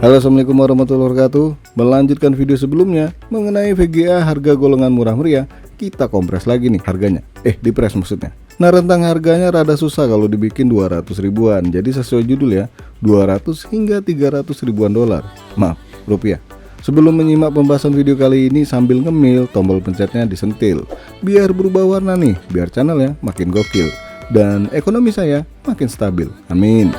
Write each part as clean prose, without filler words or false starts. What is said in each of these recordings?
Halo, assalamualaikum warahmatullahi wabarakatuh. Melanjutkan video sebelumnya mengenai VGA harga golongan murah meriah, kita kompres lagi nih harganya. Dipres maksudnya. Nah, rentang harganya rada susah kalau dibikin 200 ribuan. Jadi sesuai judul ya, 200 hingga 300 ribuan dolar. Maaf, rupiah. Sebelum menyimak pembahasan video kali ini, sambil ngemil, tombol pencetnya disentil biar berubah warna nih, biar channelnya makin gokil dan ekonomi saya makin stabil. Amin.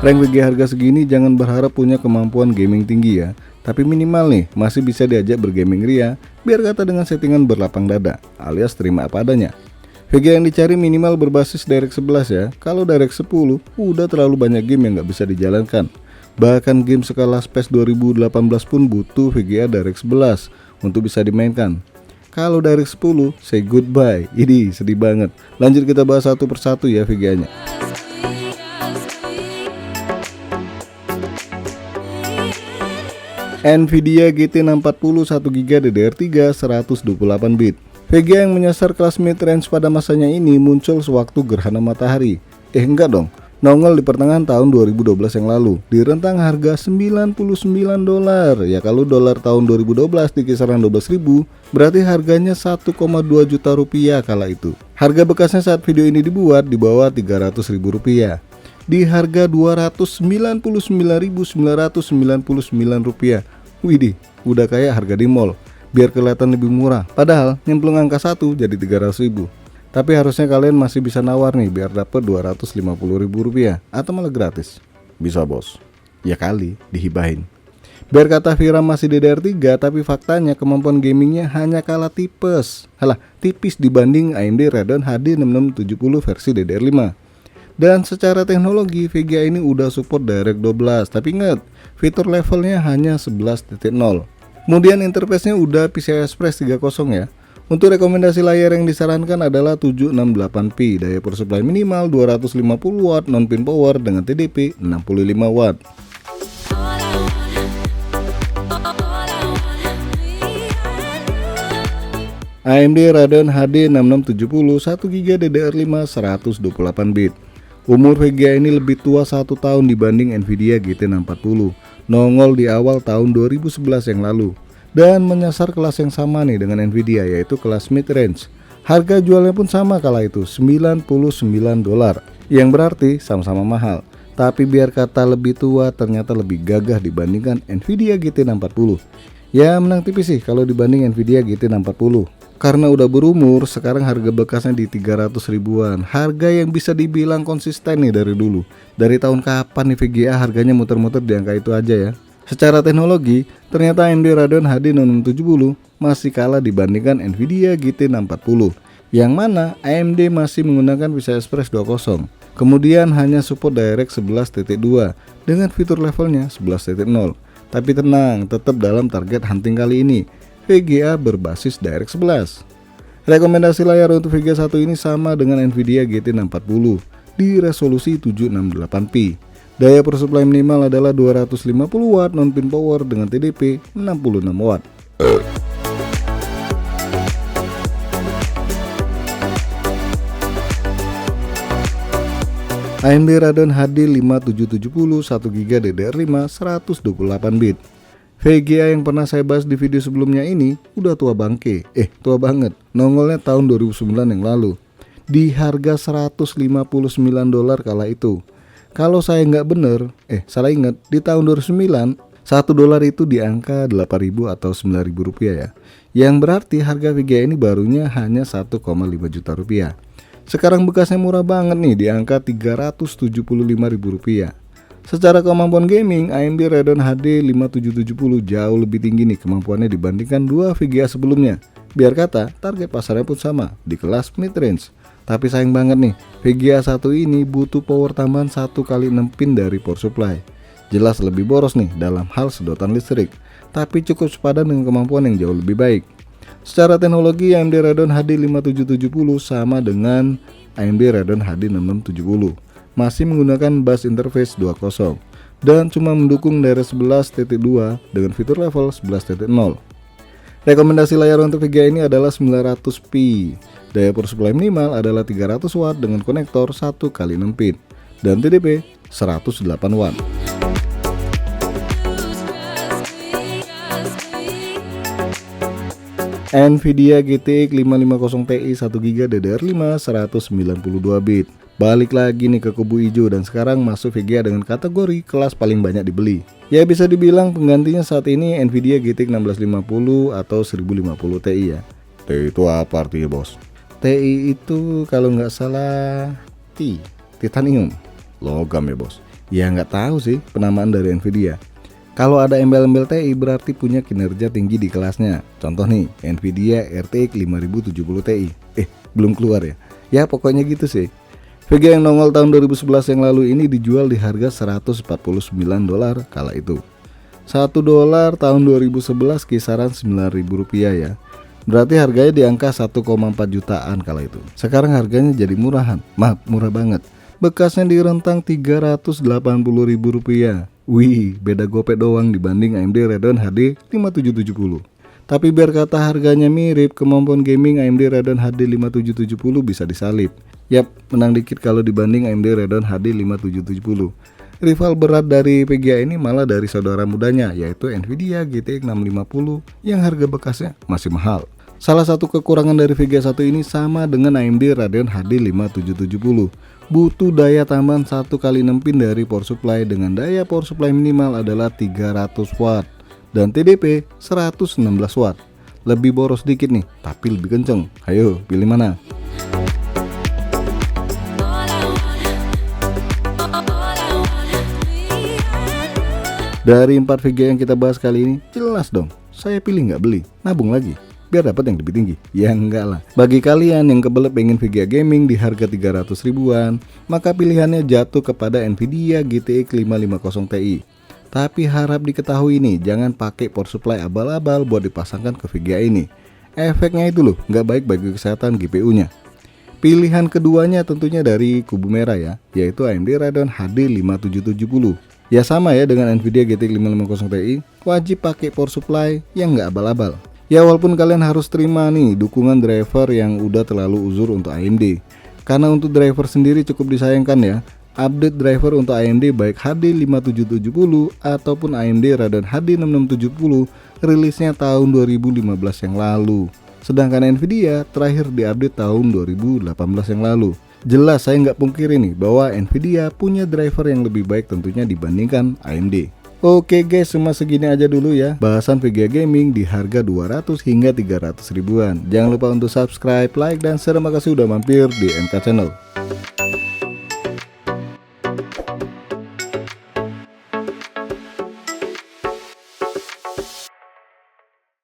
Rank VGA harga segini jangan berharap punya kemampuan gaming tinggi ya, tapi minimal nih masih bisa diajak bergaming ria, biar kata dengan settingan berlapang dada alias terima apa adanya. VGA yang dicari minimal berbasis DirectX 11 ya. Kalau DirectX 10 udah terlalu banyak game yang nggak bisa dijalankan. Bahkan game sekelas PES 2018 pun butuh VGA DirectX 11 untuk bisa dimainkan. Kalau DirectX 10 say goodbye. Ini sedih banget. Lanjut kita bahas satu persatu ya VGA-nya. Nvidia GT 640 1GB DDR3 128 bit. VGA yang menyasar kelas mid-range pada masanya ini muncul sewaktu gerhana matahari. Enggak dong, nongol di pertengahan tahun 2012 yang lalu di rentang harga $99. Ya kalau dolar tahun 2012 di kisaran 12.000, berarti harganya 1,2 juta rupiah kala itu. Harga bekasnya saat video ini dibuat di bawah 300 ribu rupiah. Di harga 299.999 rupiah. Widih, udah kayak harga di mall. Biar kelihatan lebih murah. Padahal nyemplung angka 1 jadi 300 ribu. Tapi harusnya kalian masih bisa nawar nih biar dapat 250 ribu rupiah atau malah gratis. Bisa bos. Ya kali dihibahin. Biar kata Vira masih DDR3, tapi faktanya kemampuan gamingnya hanya kalah tipis dibanding AMD Radeon HD 6670 versi DDR5. Dan secara teknologi VGA ini udah support DirectX 12, tapi ingat fitur levelnya hanya 11.0. Kemudian interface-nya udah PCI Express 3.0 ya. Untuk rekomendasi layar yang disarankan adalah 768p, daya power supply minimal 250 watt, non-pin power dengan TDP 65 watt. AMD Radeon HD 6670 1GB DDR5 128 bit. Umur VGA ini lebih tua 1 tahun dibanding Nvidia GT 640, nongol di awal tahun 2011 yang lalu, dan menyasar kelas yang sama nih dengan Nvidia, yaitu kelas mid-range. Harga jualnya pun sama kala itu, $99, yang berarti sama-sama mahal. Tapi biar kata lebih tua, ternyata lebih gagah dibandingkan Nvidia GT 640. Ya menang tipis sih kalau dibanding Nvidia GT 640. Karena udah berumur, sekarang harga bekasnya di 300 ribuan. Harga yang bisa dibilang konsisten nih dari dulu. Dari tahun kapan nih VGA harganya muter-muter di angka itu aja ya. Secara teknologi, ternyata AMD Radeon HD 6670 masih kalah dibandingkan Nvidia GT 640. Yang mana AMD masih menggunakan PCI Express 2.0. Kemudian hanya support DirectX 11.2 dengan fitur levelnya 11.0. Tapi tenang, tetap dalam target hunting kali ini. VGA berbasis DirectX 11. Rekomendasi layar untuk VGA 1 ini sama dengan Nvidia GT 640 di resolusi 768p. Daya power supply minimal adalah 250 watt, non-pin power dengan TDP 66 watt. AMD Radeon HD 5770 1GB DDR5 128 bit. VGA yang pernah saya bahas di video sebelumnya ini udah tua bangke, tua banget, nongolnya tahun 2009 yang lalu di harga $159 kala itu. Kalau saya nggak bener, salah ingat, di tahun 2009 $1 itu di angka 8.000 atau 9.000 rupiah ya. Yang berarti harga VGA ini barunya hanya 1,5 juta rupiah. Sekarang bekasnya murah banget nih di angka 375.000 rupiah. Secara kemampuan gaming, AMD Radeon HD 5770 jauh lebih tinggi nih kemampuannya dibandingkan dua VGA sebelumnya. Biar kata, target pasarnya pun sama, di kelas mid-range. Tapi sayang banget nih, VGA 1 ini butuh power tambahan 1x6 pin dari power supply. Jelas lebih boros nih dalam hal sedotan listrik, tapi cukup sepadan dengan kemampuan yang jauh lebih baik. Secara teknologi, AMD Radeon HD 5770 sama dengan AMD Radeon HD 6670. Masih menggunakan bus interface 2.0 dan cuma mendukung DirectX 11.2 dengan fitur level 11.0. Rekomendasi layar untuk VGA ini adalah 900p. Daya power supply minimal adalah 300 watt dengan konektor 1 kali 6 pin dan TDP 108 watt. Nvidia GTX 550 Ti 1GB DDR5 192 bit. Balik lagi nih ke kubu hijau dan sekarang masuk VGA dengan kategori kelas paling banyak dibeli. Ya bisa dibilang penggantinya saat ini Nvidia GTX 1650 atau 1050 Ti ya. Ti itu apa artinya bos? Ti itu kalau nggak salah titanium, logam ya bos. Ya nggak tahu sih penamaan dari Nvidia. Kalau ada embel-embel Ti berarti punya kinerja tinggi di kelasnya. Contoh nih, Nvidia RTX 5070 Ti. Belum keluar ya. Ya pokoknya gitu sih. VGA yang nongol tahun 2011 yang lalu ini dijual di harga $149 kala itu. $1 tahun 2011 kisaran Rp9.000 ya. Berarti harganya di angka 1,4 jutaan kala itu. Sekarang harganya jadi murahan. Maaf, murah banget. Bekasnya di rentang Rp380.000. Wih, beda gopek doang dibanding AMD Radeon HD 5770. Tapi biar kata harganya mirip, kemampuan gaming AMD Radeon HD 5770 bisa disalip. Yap, menang dikit kalau dibanding AMD Radeon HD 5770. Rival berat dari VGA ini malah dari saudara mudanya, yaitu Nvidia GTX 650 yang harga bekasnya masih mahal. Salah satu kekurangan dari VGA 1 ini sama dengan AMD Radeon HD 5770. Butuh daya tambahan 1 kali 6 pin dari power supply dengan daya power supply minimal adalah 300 watt dan TDP 116 watt. Lebih boros dikit nih, tapi lebih kenceng. Ayo, pilih mana? Dari 4 VGA yang kita bahas kali ini, jelas dong, saya pilih nggak beli, nabung lagi biar dapat yang lebih tinggi. Ya enggak lah. Bagi kalian yang kebelet pengen VGA gaming di harga 300 ribuan, maka pilihannya jatuh kepada Nvidia GTX 550 Ti. Tapi harap diketahui nih, jangan pakai power supply abal-abal buat dipasangkan ke VGA ini. Efeknya itu loh, nggak baik bagi kesehatan GPU-nya. Pilihan keduanya tentunya dari kubu merah ya, yaitu AMD Radeon HD 5770. Ya sama ya dengan Nvidia GTX 550 Ti, wajib pakai power supply yang nggak abal-abal. Ya walaupun kalian harus terima nih dukungan driver yang udah terlalu uzur untuk AMD. Karena untuk driver sendiri cukup disayangkan ya. Update driver untuk AMD baik HD 5770 ataupun AMD Radeon HD 6670 rilisnya tahun 2015 yang lalu. Sedangkan Nvidia terakhir diupdate tahun 2018 yang lalu. Jelas saya nggak pungkiri nih bahwa Nvidia punya driver yang lebih baik tentunya dibandingkan AMD. Oke guys, cuma segini aja dulu ya bahasan VGA gaming di harga 200 hingga 300 ribuan. Jangan lupa untuk subscribe, like, dan share. Terima kasih udah mampir di MK Channel.